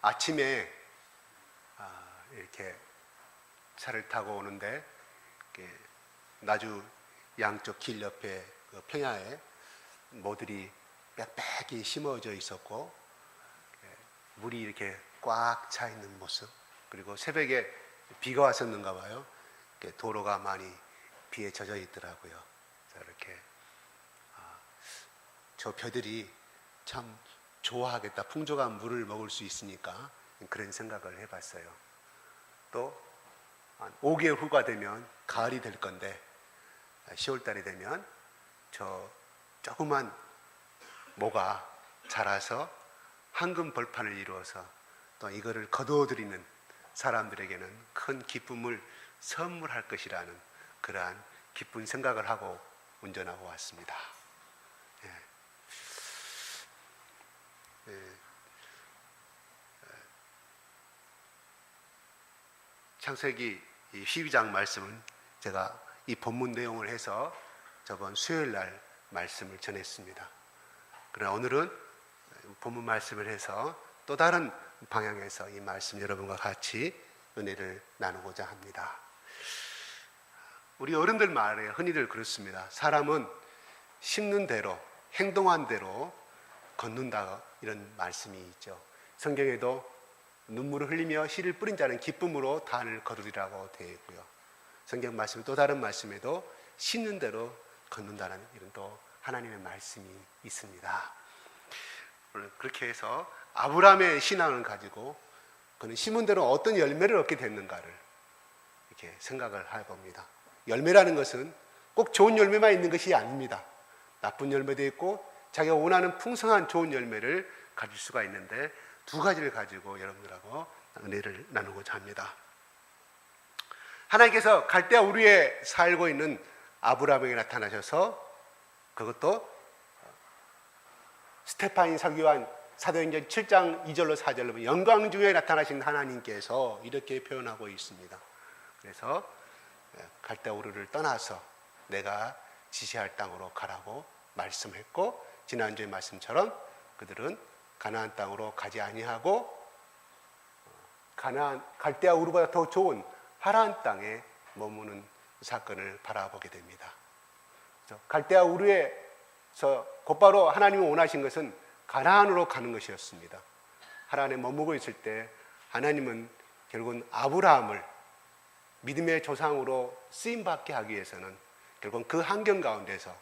아침에 이렇게 차를 타고 오는데 나주 양쪽 길 옆에 그 평야에 모들이 빽빽이 심어져 있었고 물이 이렇게 꽉 차 있는 모습, 그리고 새벽에 비가 왔었는가 봐요. 도로가 많이 비에 젖어 있더라고요. 이렇게 저 벼들이 참 좋아하겠다, 풍족한 물을 먹을 수 있으니까 그런 생각을 해봤어요. 또 5개월 후가 되면 가을이 될 건데 10월 달이 되면 저 조그만 모가 자라서 황금 벌판을 이루어서 또 이거를 거두어들이는 사람들에게는 큰 기쁨을 선물할 것이라는 그러한 기쁜 생각을 하고 운전하고 왔습니다. 창세기 12장 말씀은 제가 이 본문 내용을 해서 저번 수요일 날 말씀을 전했습니다. 그러나 오늘은 본문 말씀을 해서 또 다른 방향에서 이 말씀 여러분과 같이 은혜를 나누고자 합니다. 우리 어른들 말에 흔히들 그렇습니다. 사람은 심는 대로, 행동한 대로 걷는다, 이런 말씀이 있죠. 성경에도 눈물을 흘리며 씨를 뿌린 자는 기쁨으로 단을 거두리라고 되어 있고요. 성경 말씀 또 다른 말씀에도 심는 대로 걷는다는 이런 또 하나님의 말씀이 있습니다. 그렇게 해서 아브라함의 신앙을 가지고 그는 심은 대로 어떤 열매를 얻게 됐는가를 이렇게 생각을 해봅니다. 열매라는 것은 꼭 좋은 열매만 있는 것이 아닙니다. 나쁜 열매도 있고 자기가 원하는 풍성한 좋은 열매를 가질 수가 있는데 두 가지를 가지고 여러분들하고 은혜를 나누고자 합니다. 하나님께서 갈대아 우르에 살고 있는 아브라함에게 나타나셔서, 그것도 스테파인 서기관 사도행전 7장 2절로 4절로 영광 중에 나타나신 하나님께서 이렇게 표현하고 있습니다. 그래서 갈대아 우르를 떠나서 내가 지시할 땅으로 가라고 말씀했고, 지난주의 말씀처럼 그들은 가나안 땅으로 가지 아니하고 갈대아 우르보다 더 좋은 하란 땅에 머무는 사건을 바라보게 됩니다. 갈대아 우르에서 곧바로 하나님이 원하신 것은 가나안으로 가는 것이었습니다. 하란에 머무고 있을 때 하나님은 결국은 아브라함을 믿음의 조상으로 쓰임받게 하기 위해서는 결국은 그 환경 가운데서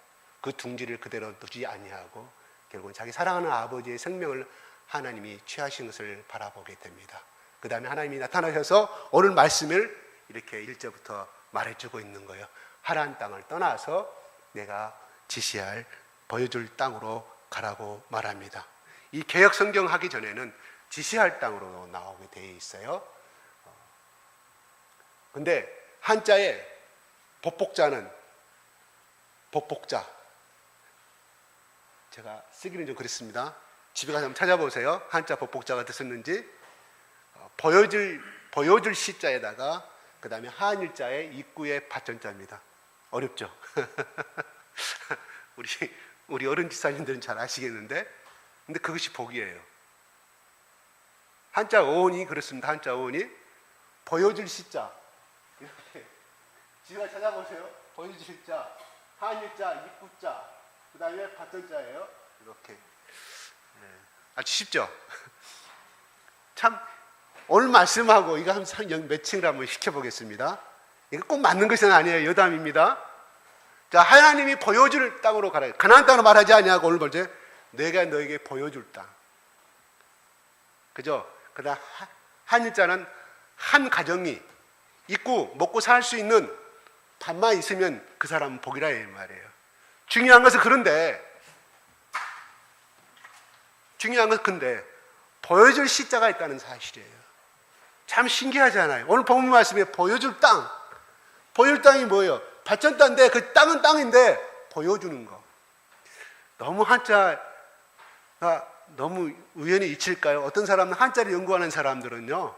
그 둥지를 그대로 두지 아니하고 결국은 자기 사랑하는 아버지의 생명을 하나님이 취하신 것을 바라보게 됩니다. 그 다음에 하나님이 나타나셔서 오늘 말씀을 이렇게 1절부터 말해주고 있는 거예요. 하란 땅을 떠나서 내가 지시할 보여줄 땅으로 가라고 말합니다. 이 개역 성경 하기 전에는 지시할 땅으로 나오게 되어 있어요. 근데 한자에 복복자는 복복자, 제가 쓰기는 좀 그랬습니다. 집에 가서 한번 찾아보세요. 한자 복복자가 됐었는지. 보여줄 시자에다가 그 다음에 한일자에 입구에 받전자입니다. 어렵죠? 우리 어른 집사님들은 잘 아시겠는데, 근데 그것이 복이에요. 한자 어원이 그렇습니다. 한자 어원이 보여줄 시자, 이렇게 집에 가서 찾아보세요. 보여줄 시자, 한일자, 입구자, 그 다음에 받전자예요. 이렇게. 아주 쉽죠? 참, 오늘 말씀하고 이거 한 매칭을 한번 시켜보겠습니다. 이거 꼭 맞는 것은 아니에요. 여담입니다. 자, 하나님이 보여줄 땅으로 가라. 가나안 땅으로 말하지 아니하고 오늘 볼때 내가 너에게 보여줄 땅. 그죠? 그다음 한일자는 한 가정이 있고 먹고 살 수 있는 밥만 있으면 그 사람은 복이라 이 말이에요. 중요한 것은 근데 보여줄 시자가 있다는 사실이에요. 참 신기하잖아요. 오늘 본문 말씀에 보여줄 땅. 보여줄 땅이 뭐예요? 받전자인데 그 땅은 땅인데 보여주는 거. 너무 한자가 너무 우연히 일치일까요? 어떤 사람은 한자를 연구하는 사람들은요,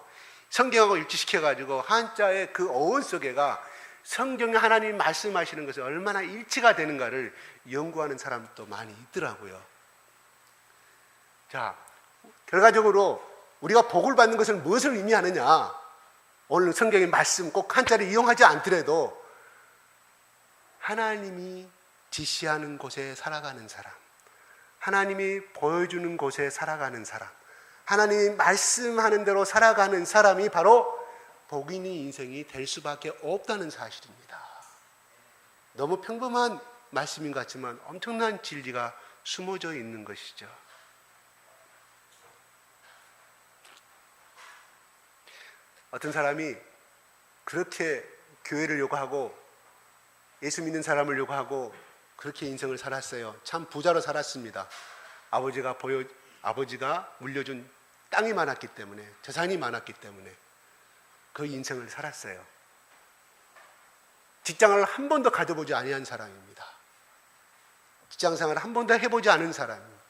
성경하고 일치시켜가지고 한자의 그 어원 속에가 성경에 하나님이 말씀하시는 것이 얼마나 일치가 되는가를 연구하는 사람도 많이 있더라고요. 자, 결과적으로 우리가 복을 받는 것은 무엇을 의미하느냐? 오늘 성경의 말씀 꼭 한자를 이용하지 않더라도 하나님이 지시하는 곳에 살아가는 사람, 하나님이 보여주는 곳에 살아가는 사람, 하나님이 말씀하는 대로 살아가는 사람이 바로 복 있는 인생이 될 수밖에 없다는 사실입니다. 너무 평범한 말씀인 것 같지만 엄청난 진리가 숨어져 있는 것이죠. 어떤 사람이 그렇게 교회를 요구하고 예수 믿는 사람을 요구하고 그렇게 인생을 살았어요. 참 부자로 살았습니다. 아버지가 물려준 땅이 많았기 때문에, 재산이 많았기 때문에 그 인생을 살았어요. 직장을 한 번도 가져보지 아니한 사람입니다. 직장 생활을 한 번도 해보지 않은 사람입니다.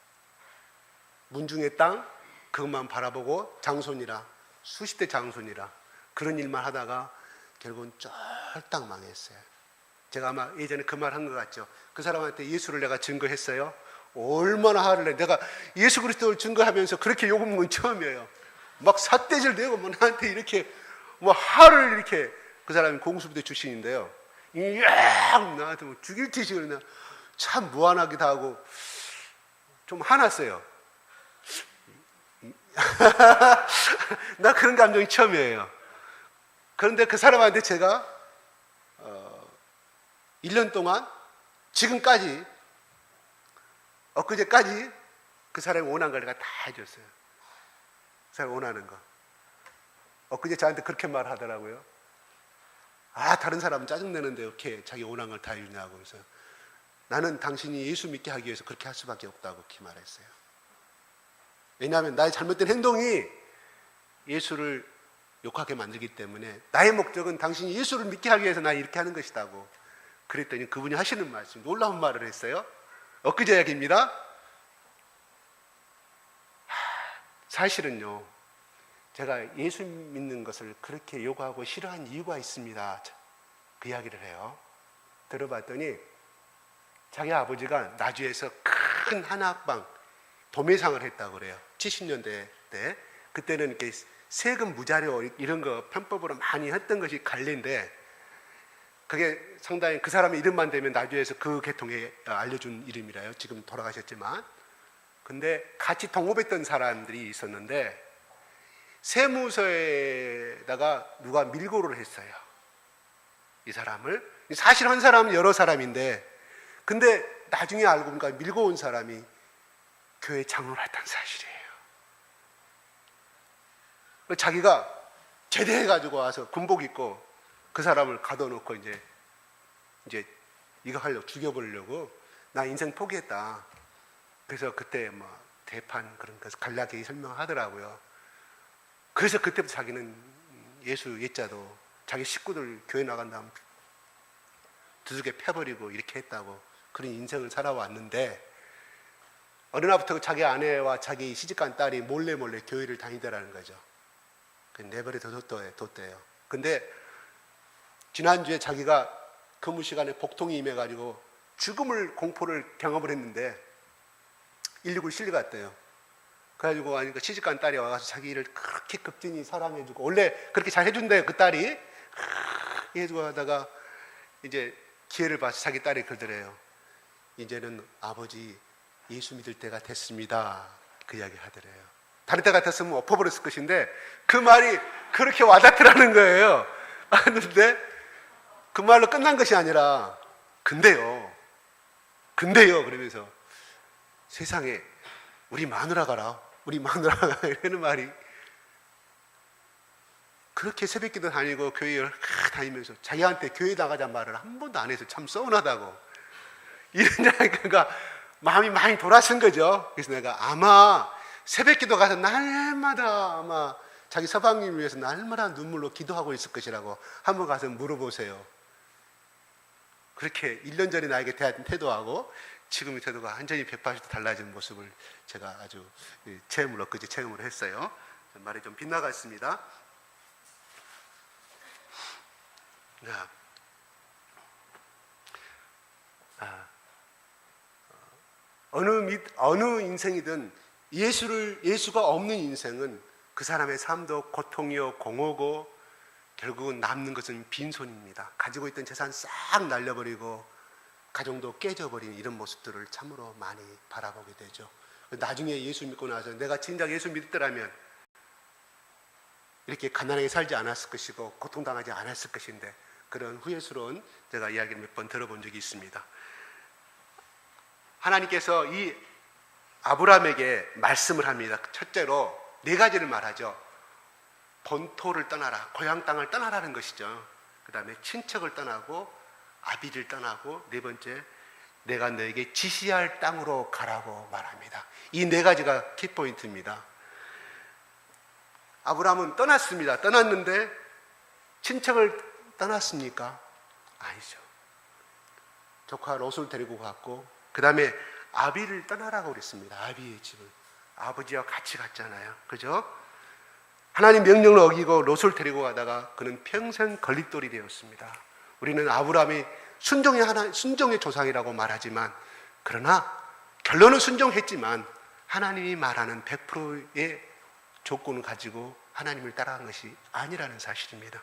문중의 땅 그것만 바라보고 장손이라, 수십 대 장손이라 그런 일만 하다가 결국은 쫄딱 망했어요. 제가 아마 예전에 그 말 한 것 같죠. 그 사람한테 예수를 내가 증거했어요. 얼마나 화를 내. 내가 예수 그리스도를 증거하면서 그렇게 욕먹은 건 처음이에요. 막 삿대질 내고 뭐 나한테 이렇게 뭐 화를 이렇게. 그 사람이 공수부대 출신인데요. 나한테 뭐 죽일 듯이 그러나 참 무한하기도 하고 좀 화났어요. 나 그런 감정이 처음이에요. 그런데 그 사람한테 제가 1년 동안 지금까지 엊그제까지 그 사람이 원하는 걸 내가 다 해줬어요. 그 사람이 원하는 거. 엊그제 저한테 그렇게 말하더라고요. 다른 사람은 짜증내는데 이렇게 자기 원하는 걸 다 해주냐고. 그래서 나는 당신이 예수 믿게 하기 위해서 그렇게 할 수밖에 없다고 그렇게 말했어요. 왜냐하면 나의 잘못된 행동이 예수를 욕하게 만들기 때문에 나의 목적은 당신이 예수를 믿게 하기 위해서 나 이렇게 하는 것이다고. 그랬더니 그분이 하시는 말씀, 놀라운 말을 했어요. 엊그제 이야기입니다. 사실은요, 제가 예수 믿는 것을 그렇게 요구하고 싫어한 이유가 있습니다. 그 이야기를 해요. 들어봤더니 자기 아버지가 나주에서 큰 한학방 도매상을 했다고 그래요. 70년대 때. 그때는 이렇게 세금 무자료 이런 거 편법으로 많이 했던 것이 관례인데, 그게 상당히 그 사람의 이름만 되면 나주에서 그 계통에 알려준 이름이라요. 지금 돌아가셨지만. 근데 같이 동업했던 사람들이 있었는데 세무서에다가 누가 밀고를 했어요. 이 사람을. 사실 한 사람은 여러 사람인데, 근데 나중에 알고 보니까 밀고 온 사람이 교회 장로를 했다는 사실이에요. 자기가 제대해가지고 와서 군복 입고 그 사람을 가둬놓고 이제 이거 하려고 죽여버리려고 나 인생 포기했다. 그래서 그때 뭐 대판 그런 거 간략하게 설명하더라고요. 그래서 그때부터 자기는 예수 예자도 자기 식구들 교회 나간 다음 두둑에 패버리고 이렇게 했다고 그런 인생을 살아왔는데, 어느 날부터 자기 아내와 자기 시집간 딸이 몰래 교회를 다니더라는 거죠. 내버려 뒀대요. 근데 지난주에 자기가 근무 시간에 복통이 임해가지고 죽음을 공포를 경험을 했는데 119를 실려갔대요. 그래가지고 하니까 시집간 딸이 와서 자기를 그렇게 급진히 사랑해주고, 원래 그렇게 잘 해준대요. 그 딸이 해주고 하다가 이제 기회를 봐서 자기 딸이 그러더래요. 이제는 아버지 예수 믿을 때가 됐습니다. 그 이야기 하더래요. 다른 때 같았으면 엎어버렸을 것인데 그 말이 그렇게 와닿더라는 거예요. 그런데 그 말로 끝난 것이 아니라 근데요 그러면서 세상에 우리 마누라가 이러는 말이, 그렇게 새벽기도 다니고 교회를 다니면서 자기한테 교회 나가자 말을 한 번도 안 해서 참 서운하다고 이러니까 마음이 많이 돌아선 거죠. 그래서 내가 아마 새벽기도 가서 날마다 아마 자기 서방님을 위해서 날마다 눈물로 기도하고 있을 것이라고 한번 가서 물어보세요. 그렇게 1년 전에 나에게 대한 태도하고 지금의 태도가 완전히 180도 달라진 모습을 제가 아주 엊그제 체험을 했어요. 말이 좀 빗나갔습니다. 어느 인생이든 예수가 없는 인생은 그 사람의 삶도 고통이요 공허고 결국은 남는 것은 빈손입니다. 가지고 있던 재산 싹 날려버리고 가정도 깨져버리는 이런 모습들을 참으로 많이 바라보게 되죠. 나중에 예수 믿고 나서 내가 진작 예수 믿더라면 이렇게 가난하게 살지 않았을 것이고 고통당하지 않았을 것인데, 그런 후회스러운 제가 이야기를 몇 번 들어본 적이 있습니다. 하나님께서 이 아브라함에게 말씀을 합니다. 첫째로 네 가지를 말하죠. 본토를 떠나라, 고향 땅을 떠나라는 것이죠. 그 다음에 친척을 떠나고 아비를 떠나고, 네 번째 내가 너에게 지시할 땅으로 가라고 말합니다. 이 네 가지가 키포인트입니다. 아브라함은 떠났습니다. 떠났는데 친척을 떠났습니까? 아니죠. 조카 롯을 데리고 갔고, 그 다음에 아비를 떠나라고 그랬습니다. 아비의 집을. 아버지와 같이 갔잖아요. 그죠? 하나님 명령을 어기고 롯을 데리고 가다가 그는 평생 걸릿돌이 되었습니다. 우리는 아브라함이 순종의 조상이라고 말하지만, 그러나 결론은 순종했지만 하나님이 말하는 100%의 조건을 가지고 하나님을 따라간 것이 아니라는 사실입니다.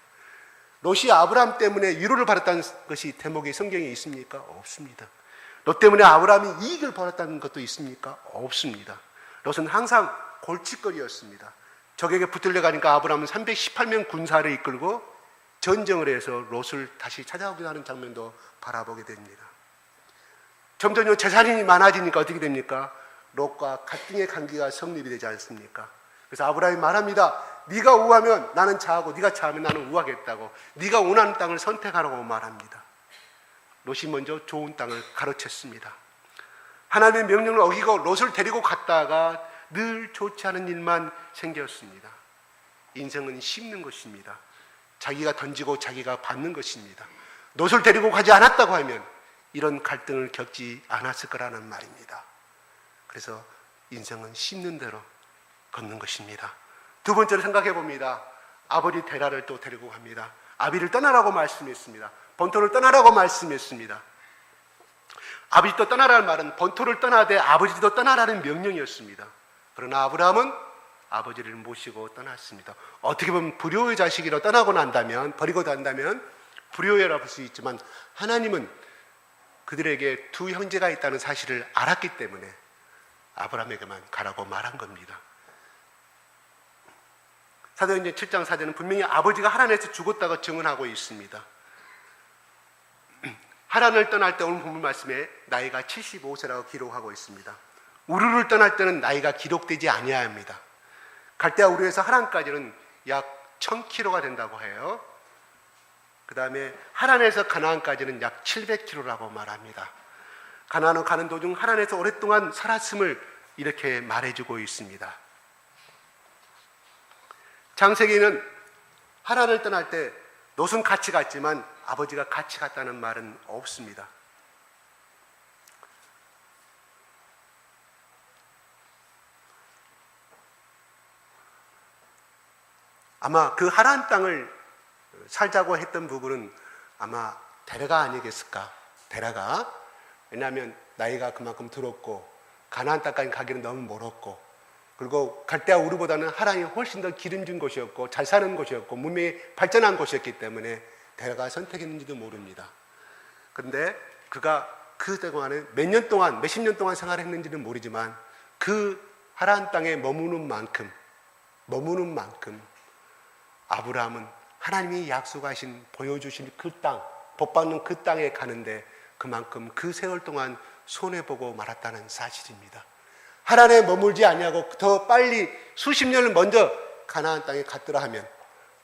롯이 아브라함 때문에 위로를 받았다는 것이 대목이 성경에 있습니까? 없습니다. 롯 때문에 아브라함이 이익을 벌었다는 것도 있습니까? 없습니다. 롯은 항상 골칫거리였습니다. 적에게 붙들려 가니까 아브라함은 318명 군사를 이끌고 전쟁을 해서 롯을 다시 찾아오기도 하는 장면도 바라보게 됩니다. 점점 재산이 많아지니까 어떻게 됩니까? 롯과 갈등의 관계가 성립이 되지 않습니까? 그래서 아브라함이 말합니다. 네가 우하면 나는 자하고 네가 자하면 나는 우하겠다고. 네가 원하는 땅을 선택하라고 말합니다. 롯이 먼저 좋은 땅을 가로챘습니다. 하나님의 명령을 어기고 롯을 데리고 갔다가 늘 좋지 않은 일만 생겼습니다. 인생은 씹는 것입니다. 자기가 던지고 자기가 받는 것입니다. 롯을 데리고 가지 않았다고 하면 이런 갈등을 겪지 않았을 거라는 말입니다. 그래서 인생은 씹는 대로 걷는 것입니다. 두 번째로 생각해 봅니다. 아버지 데라를 또 데리고 갑니다. 아비를 떠나라고 말씀했습니다. 본토를 떠나라고 말씀했습니다. 아버지도 떠나라는 말은 본토를 떠나되 아버지도 떠나라는 명령이었습니다. 그러나 아브라함은 아버지를 모시고 떠났습니다. 어떻게 보면 불효의 자식이라 떠나고 난다면, 버리고 난다면 불효라고 볼 수 있지만, 하나님은 그들에게 두 형제가 있다는 사실을 알았기 때문에 아브라함에게만 가라고 말한 겁니다. 사도행전 7장 4절은 분명히 아버지가 하란에서 죽었다고 증언하고 있습니다. 하란을 떠날 때 오늘 본문 말씀에 나이가 75세라고 기록하고 있습니다. 우르를 떠날 때는 나이가 기록되지 아니합니다. 갈대아 우르에서 하란까지는 약 1000km가 된다고 해요. 그 다음에 하란에서 가나안까지는 약 700km라고 말합니다. 가나안을 가는 도중 하란에서 오랫동안 살았음을 이렇게 말해주고 있습니다. 창세기는 하란을 떠날 때 롯은 같이 갔지만 아버지가 같이 갔다는 말은 없습니다. 아마 그 하란 땅을 살자고 했던 부분은 아마 데라가 아니겠을까? 데라가. 왜냐하면 나이가 그만큼 들었고 가나안 땅까지 가기는 너무 멀었고, 그리고 갈대아 우르보다는 하란이 훨씬 더 기름진 곳이었고 잘 사는 곳이었고 문명이 발전한 곳이었기 때문에 데라가 선택했는지도 모릅니다. 그런데 그가 그동안에 몇 년 동안, 몇십 년 동안 생활했는지는 모르지만 그 하란 땅에 머무는 만큼 아브라함은 하나님이 약속하신, 보여주신 그 땅, 복받는 그 땅에 가는데 그만큼 그 세월 동안 손해보고 말았다는 사실입니다. 하란에 머물지 아니하고 더 빨리 수십 년을 먼저 가나안 땅에 갔더라 하면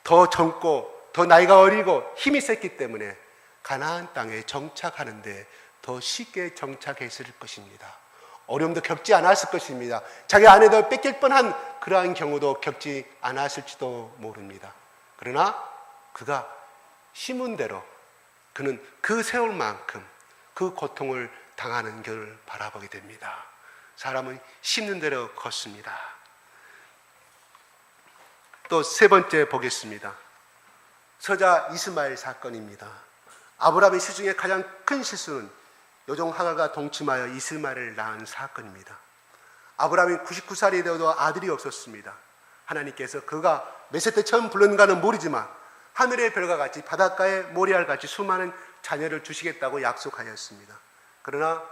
더 젊고 더 나이가 어리고 힘이 셌기 때문에 가나안 땅에 정착하는데 더 쉽게 정착했을 것입니다. 어려움도 겪지 않았을 것입니다. 자기 아내도 뺏길 뻔한 그러한 경우도 겪지 않았을지도 모릅니다. 그러나 그가 심은 대로 그는 그 세월만큼 그 고통을 당하는 것을 바라보게 됩니다. 사람은 심는 대로 걷습니다. 또 세 번째 보겠습니다. 서자 이스마엘 사건입니다. 아브라함의 시 중에 가장 큰 실수는 여종 하갈과 동침하여 이스마엘을 낳은 사건입니다. 아브라함이 99살이 되어도 아들이 없었습니다. 하나님께서 그가 몇 세 때 처음 불렀는가는 모르지만 하늘의 별과 같이 바닷가의 모래알 같이 수많은 자녀를 주시겠다고 약속하였습니다. 그러나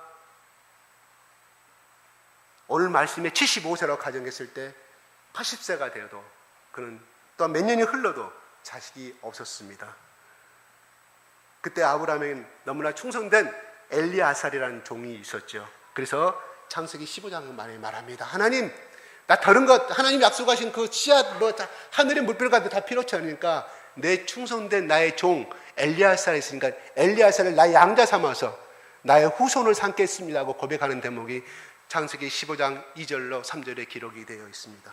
오늘 말씀에 75세라고 가정했을 때 80세가 되어도 그는 또 몇 년이 흘러도 자식이 없었습니다. 그때 아브라함에겐 너무나 충성된 엘리아살이라는 종이 있었죠. 그래서 창세기 15장 만에 말합니다. 하나님, 나 다른 것, 하나님 약속하신 그 씨앗, 하늘의 물결과 다 필요치 않으니까 내 충성된 나의 종 엘리아살이 있으니까 엘리아살을 나의 양자 삼아서 나의 후손을 삼겠습니다 하고 고백하는 대목이 창세기 15장 2절로 3절에 기록이 되어 있습니다.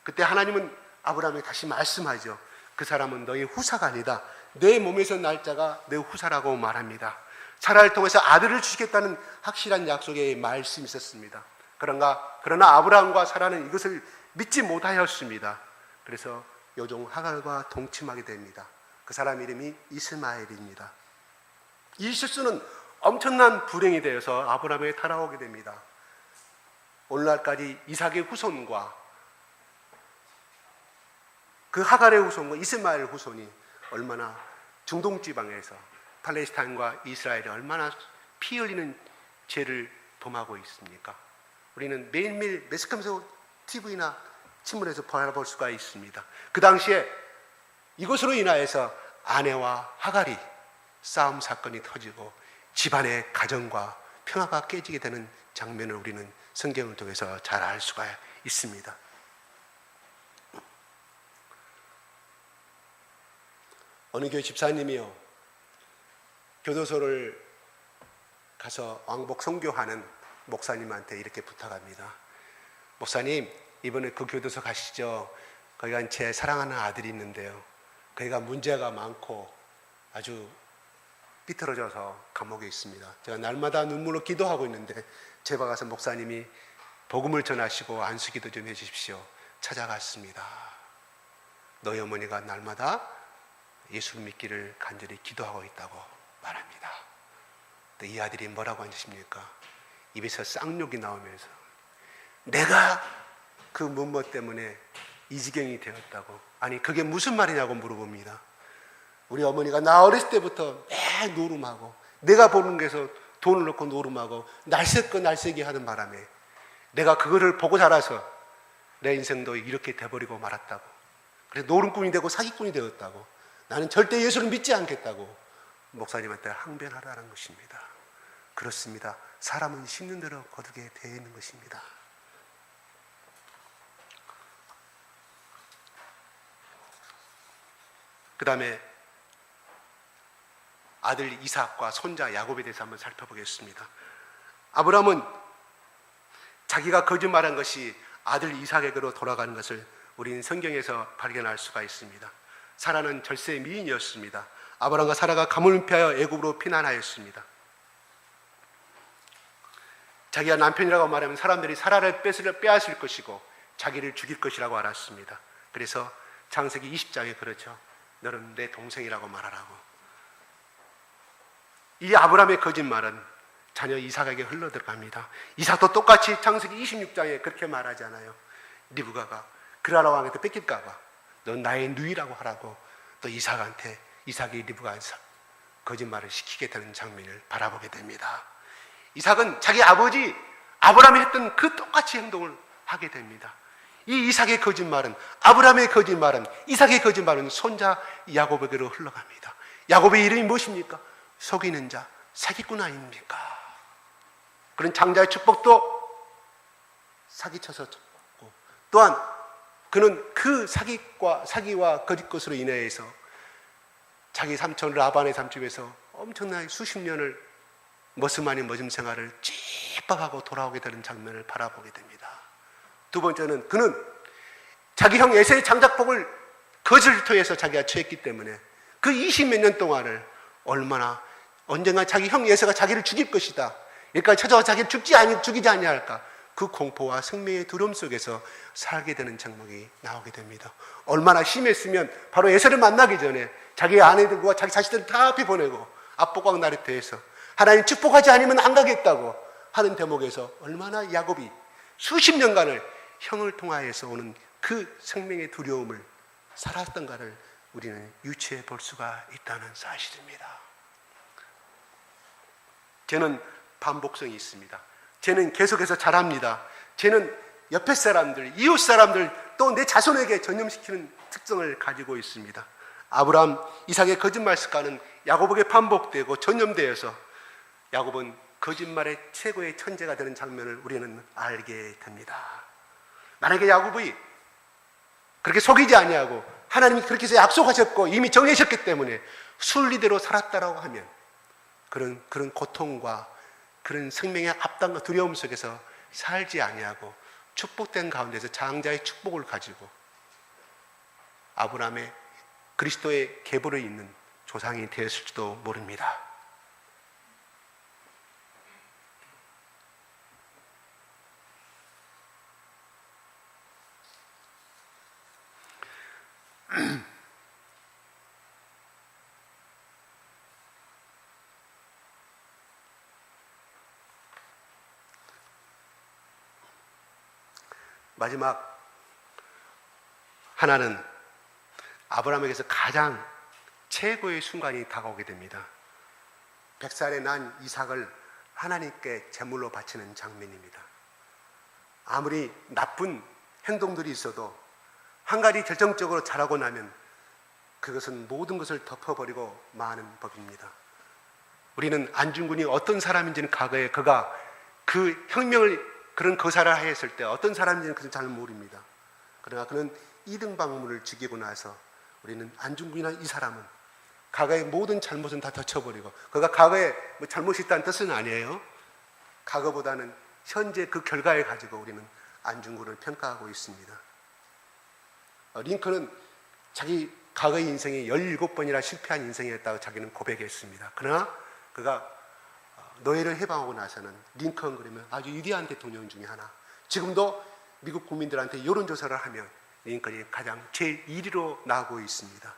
그때 하나님은 아브라함에게 다시 말씀하죠. 그 사람은 너의 후사가 아니다. 내 몸에서 날 자가 내 후사라고 말합니다. 사라를 통해서 아들을 주시겠다는 확실한 약속의 말씀이 있었습니다. 그러나 아브라함과 사라는 이것을 믿지 못하였습니다. 그래서 여종 하갈과 동침하게 됩니다. 그 사람 이름이 이스마엘입니다. 이 실수는 엄청난 불행이 되어서 아브라함에게 달아오게 됩니다. 오늘날까지 이삭의 후손과 그 하갈의 후손과 이스마엘 후손이 얼마나 중동 지방에서 팔레스타인과 이스라엘이 얼마나 피 흘리는 죄를 범하고 있습니까? 우리는 매일매일 매스컴에서 TV나 신문에서 바라볼 수가 있습니다. 그 당시에 이것으로 인하여서 아내와 하갈이 싸움 사건이 터지고 집안의 가정과 평화가 깨지게 되는 장면을 우리는 성경을 통해서 잘 알 수가 있습니다. 어느 교회 집사님이요, 교도소를 가서 왕복 선교하는 목사님한테 이렇게 부탁합니다. 목사님, 이번에 그 교도소 가시죠. 거기가 제 사랑하는 아들이 있는데요, 거기가 문제가 많고 아주 삐뚤어져서 감옥에 있습니다. 제가 날마다 눈물로 기도하고 있는데 제발 가서 목사님이 복음을 전하시고 안수기도 좀 해주십시오. 찾아갔습니다. 너희 어머니가 날마다 예수를 믿기를 간절히 기도하고 있다고 말합니다. 근데 이 아들이 뭐라고 하십니까? 입에서 쌍욕이 나오면서 내가 그 문모 때문에 이 지경이 되었다고. 아니 그게 무슨 말이냐고 물어봅니다. 우리 어머니가 나 어렸을 때부터 매 노름하고 내가 보는 데서 돈을 넣고 노름하고 날쌔기 하는 바람에 내가 그거를 보고 자라서 내 인생도 이렇게 돼버리고 말았다고. 그래서 노름꾼이 되고 사기꾼이 되었다고. 나는 절대 예수를 믿지 않겠다고 목사님한테 항변하라는 것입니다. 그렇습니다. 사람은 심는 대로 거두게 되어 있는 것입니다. 그 다음에 아들 이삭과 손자 야곱에 대해서 한번 살펴보겠습니다. 아브라함은 자기가 거짓말한 것이 아들 이삭에게로 돌아가는 것을 우리는 성경에서 발견할 수가 있습니다. 사라는 절세 미인이었습니다. 아브라함과 사라가 가문을 피하여 애굽으로 피난하였습니다. 자기가 남편이라고 말하면 사람들이 사라를 빼앗을 것이고 자기를 죽일 것이라고 알았습니다. 그래서 창세기 20장에 그렇죠. 너는 내 동생이라고 말하라고. 이 아브라함의 거짓말은 자녀 이삭에게 흘러들어갑니다. 이삭도 똑같이 창세기 26장에 그렇게 말하잖아요. 리브가가 그라라 왕한테 뺏길까 봐 넌 나의 누이라고 하라고 또 이삭이 리브가한테 거짓말을 시키게 되는 장면을 바라보게 됩니다. 이삭은 자기 아버지 아브라함이 했던 그 똑같이 행동을 하게 됩니다. 이 이삭의 거짓말은, 아브라함의 거짓말은, 이삭의 거짓말은 손자 야곱에게로 흘러갑니다. 야곱의 이름이 무엇입니까? 속이는 자, 사기꾼 아닙니까? 그런 장자의 축복도 사기쳐서 줬고, 또한 그는 그 사기와 거짓 것으로 인해서 자기 삼촌 라반의 삼집에서 엄청나게 수십 년을 머슴 아닌 머슴 생활을 찌빡하고 돌아오게 되는 장면을 바라보게 됩니다. 두 번째는 그는 자기 형 에세의 장작복을 거짓을 통해서 자기가 취했기 때문에 그 20몇 년 동안을 언젠가 자기 형 에세가 자기를 죽일 것이다, 여기까지 찾아와 자기를 죽이지 아니할까, 그 공포와 생명의 두려움 속에서 살게 되는 장면이 나오게 됩니다. 얼마나 심했으면 바로 에세를 만나기 전에 자기 아내들과 자기 자식들을 다 앞에 보내고 압복강 나루터에서 하나님 축복하지 않으면 안 가겠다고 하는 대목에서 얼마나 야곱이 수십 년간을 형을 통하여서 오는 그 생명의 두려움을 살았던가를 우리는 유추해 볼 수가 있다는 사실입니다. 죄는 반복성이 있습니다. 죄는 계속해서 자랍니다. 죄는 옆에 사람들, 이웃 사람들, 또 내 자손에게 전염시키는 특성을 가지고 있습니다. 아브라함, 이삭의 거짓말 습관은 야곱에게 반복되고 전염되어서 야곱은 거짓말의 최고의 천재가 되는 장면을 우리는 알게 됩니다. 만약에 야곱이 그렇게 속이지 아니하고 하나님이 그렇게 해서 약속하셨고 이미 정해셨기 때문에 순리대로 살았다라고 하면 그런 고통과 그런 생명의 압당과 두려움 속에서 살지 아니하고 축복된 가운데서 장자의 축복을 가지고 아브라함의 그리스도의 계보를 잇는 조상이 되었을지도 모릅니다. 마지막 하나는 아브라함에게서 가장 최고의 순간이 다가오게 됩니다. 100살에 난 이삭을 하나님께 제물로 바치는 장면입니다. 아무리 나쁜 행동들이 있어도 한 가지 결정적으로 잘하고 나면 그것은 모든 것을 덮어버리고 마는 법입니다. 우리는 안중근이 어떤 사람인지는 과거에 그가 그 혁명을 그런 거사를 하였을 때 어떤 사람인지는 그는 잘 모릅니다. 그러나 그는 이등방문을 죽이고 나서 우리는 안중근이나 이 사람은 과거의 모든 잘못은 다 덮쳐버리고, 그가 과거에 뭐 잘못이 있다는 뜻은 아니에요. 과거보다는 현재 그 결과를 가지고 우리는 안중근을 평가하고 있습니다. 링컨은 자기 과거의 인생이 17번이나 실패한 인생이었다고 자기는 고백했습니다. 그러나 그가 노예를 해방하고 나서는 링컨 그러면 아주 위대한 대통령 중에 하나. 지금도 미국 국민들한테 여론조사를 하면 링컨이 가장 제일 1위로 나오고 있습니다.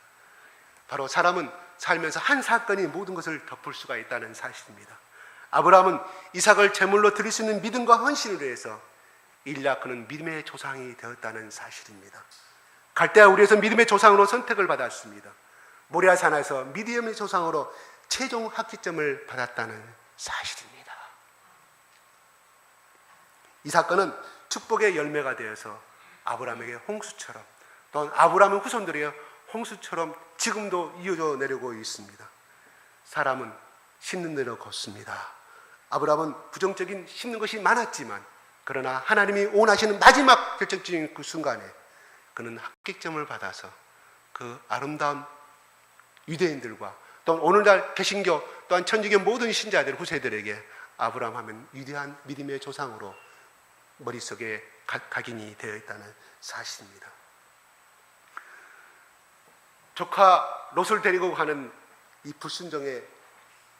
바로 사람은 살면서 한 사건이 모든 것을 덮을 수가 있다는 사실입니다. 아브라함은 이삭을 제물로 드릴 수 있는 믿음과 헌신을 위해서 일약 그는 믿음의 조상이 되었다는 사실입니다. 갈대아 우리에서 믿음의 조상으로 선택을 받았습니다. 모리아 산에서 믿음의 조상으로 최종 학기점을 받았다는 사실입니다. 이 사건은 축복의 열매가 되어서 아브라함에게 홍수처럼, 또는 아브라함의 후손들이 홍수처럼 지금도 이어져 내려오고 있습니다. 사람은 심는 대로 걷습니다. 아브라함은 부정적인 심는 것이 많았지만, 그러나 하나님이 원하시는 마지막 결정적인 그 순간에 그는 합격점을 받아서 그 아름다운 유대인들과 또 오늘날 개신교 또한 천주교 모든 신자들 후세들에게 아브라함 하면 위대한 믿음의 조상으로 머릿속에 각인이 되어 있다는 사실입니다. 조카 롯을 데리고 가는 이 불순종의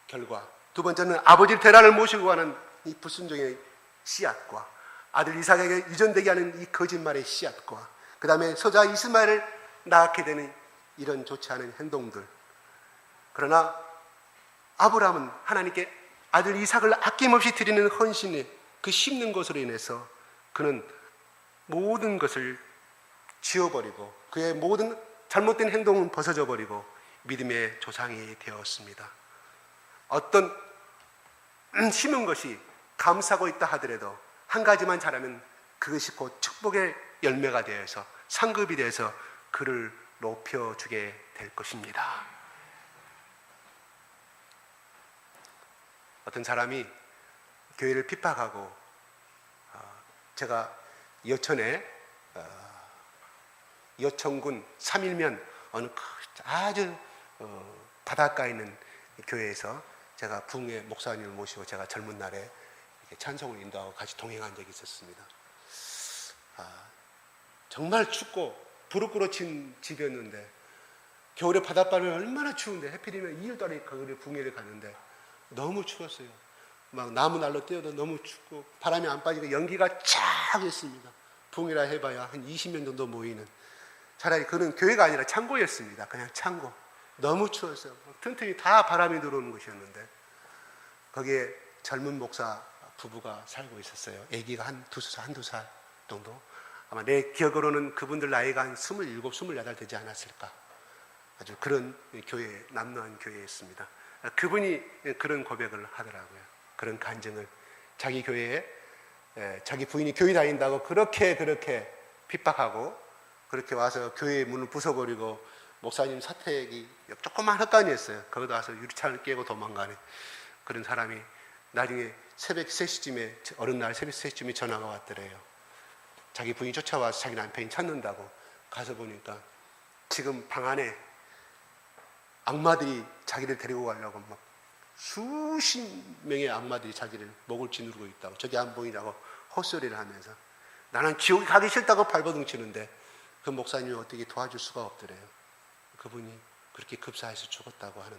결과, 두 번째는 아버지 데라를 모시고 가는 이 불순종의 씨앗과 아들 이삭에게 유전되게 하는 이 거짓말의 씨앗과 그 다음에 서자 이스마엘을 낳게 되는 이런 좋지 않은 행동들. 그러나 아브라함은 하나님께 아들 이삭을 아낌없이 드리는 헌신에 그 심는 것으로 인해서 그는 모든 것을 지워버리고 그의 모든 잘못된 행동은 벗어져 버리고 믿음의 조상이 되었습니다. 어떤 심은 것이 감싸고 있다 하더라도 한 가지만 잘하면 그것이 곧 축복의 열매가 되어서 상급이 되어서 그를 높여주게 될 것입니다. 어떤 사람이 교회를 핍박하고 제가 여천에 여천군 3일면 어느 아주 바닷가에 있는 교회에서 제가 부흥회 목사님을 모시고 제가 젊은 날에 이렇게 찬송을 인도하고 같이 동행한 적이 있었습니다. 정말 춥고 불을 끓어친 집이었는데 겨울에 바닷바람이 얼마나 추운데 하필이면 2월달에 거기를 부흥회를 갔는데 너무 추웠어요. 막 나무 날로 뛰어도 너무 춥고 바람이 안 빠지고 연기가 쫙 했습니다. 부흥회라 해봐야 한 20명 정도 모이는, 차라리 그는 교회가 아니라 창고였습니다. 그냥 창고. 너무 추웠어요. 틈틈이 다 바람이 들어오는 곳이었는데 거기에 젊은 목사 부부가 살고 있었어요. 아기가 한두 살 정도. 아마 내 기억으로는 그분들 나이가 한 27, 28 되지 않았을까. 아주 그런 교회, 남노한 교회였습니다. 그분이 그런 고백을 하더라고요. 그런 간증을. 자기 교회에 자기 부인이 교회 다닌다고 그렇게 핍박하고 그렇게 와서 교회의 문을 부숴버리고 목사님 사택이 조그만 헛간이었어요. 거기다 와서 유리창을 깨고 도망가는 그런 사람이 나중에 새벽 3시쯤에 어느 날 새벽 3시쯤에 전화가 왔더래요. 자기 부인이 쫓아와서 자기 남편이 찾는다고 가서 보니까 지금 방 안에 악마들이 자기를 데리고 가려고 막 수십 명의 악마들이 자기를 목을 지누르고 있다고, 저기 안 보이냐고 헛소리를 하면서 나는 지옥에 가기 싫다고 발버둥 치는데 그 목사님이 어떻게 도와줄 수가 없더래요. 그분이 그렇게 급사해서 죽었다고 하는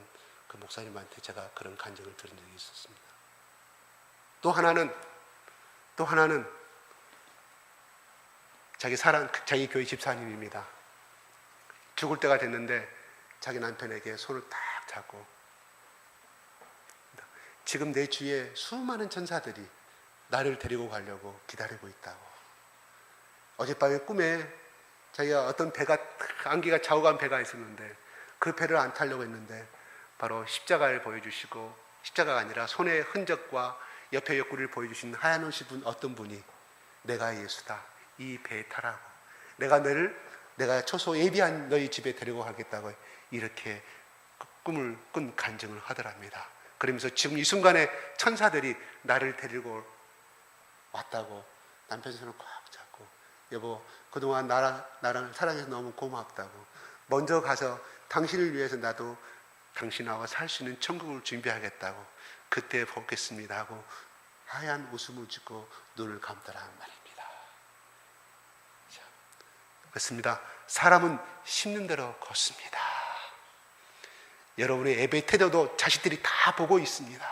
그 목사님한테 제가 그런 간증을 들은 적이 있었습니다. 또 하나는 자기 교회 집사님입니다. 죽을 때가 됐는데 자기 남편에게 손을 딱 잡고, 지금 내 주위에 수많은 천사들이 나를 데리고 가려고 기다리고 있다고. 어젯밤에 꿈에 자기가 어떤 배가, 안개가 좌우간 배가 있었는데 그 배를 안 타려고 했는데 바로 십자가를 보여주시고, 십자가가 아니라 손의 흔적과 옆에 옆구리를 보여주신 하얀 옷 입은 어떤 분이 내가 예수다, 이 배에 타라고, 내가 초소 예비한 너희 집에 데리고 가겠다고 이렇게 꿈을 꾼 간증을 하더랍니다. 그러면서 지금 이 순간에 천사들이 나를 데리고 왔다고 남편 손을 꽉 잡고, 여보 그동안 나랑 사랑해서 너무 고맙다고, 먼저 가서 당신을 위해서 나도 당신하고 살 수 있는 천국을 준비하겠다고, 그때 보겠습니다 하고 하얀 웃음을 짓고 눈을 감더라는 말입니다. 그렇습니다. 사람은 심는 대로 걷습니다. 여러분의 예배 태도도 자식들이 다 보고 있습니다.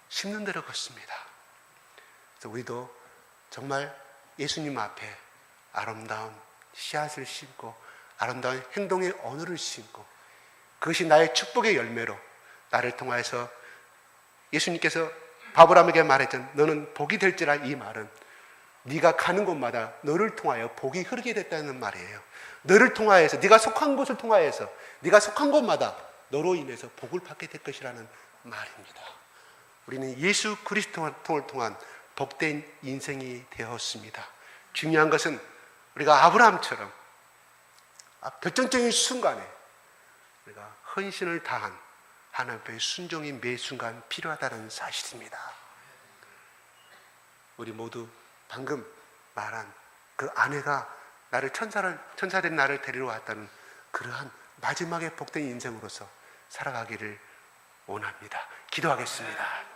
심는 대로 걷습니다. 그래서 우리도 정말 예수님 앞에 아름다운 씨앗을 심고 아름다운 행동의 언어를 심고, 그것이 나의 축복의 열매로 나를 통하여서, 예수님께서 아브라함에게 말했던 너는 복이 될지라, 이 말은 네가 가는 곳마다 너를 통하여 복이 흐르게 됐다는 말이에요. 너를 통하여서, 네가 속한 곳을 통하여서, 네가 속한 곳마다 너로 인해서 복을 받게 될 것이라는 말입니다. 우리는 예수 그리스도를 통한 복된 인생이 되었습니다. 중요한 것은 우리가 아브라함처럼 결정적인 순간에 우리가 헌신을 다한 하나님 앞에 순종이 매 순간 필요하다는 사실입니다. 우리 모두 방금 말한 그 아내가 나를 천사들이 나를 데리러 왔다는 그러한 마지막에 복된 인생으로서 살아가기를 원합니다. 기도하겠습니다.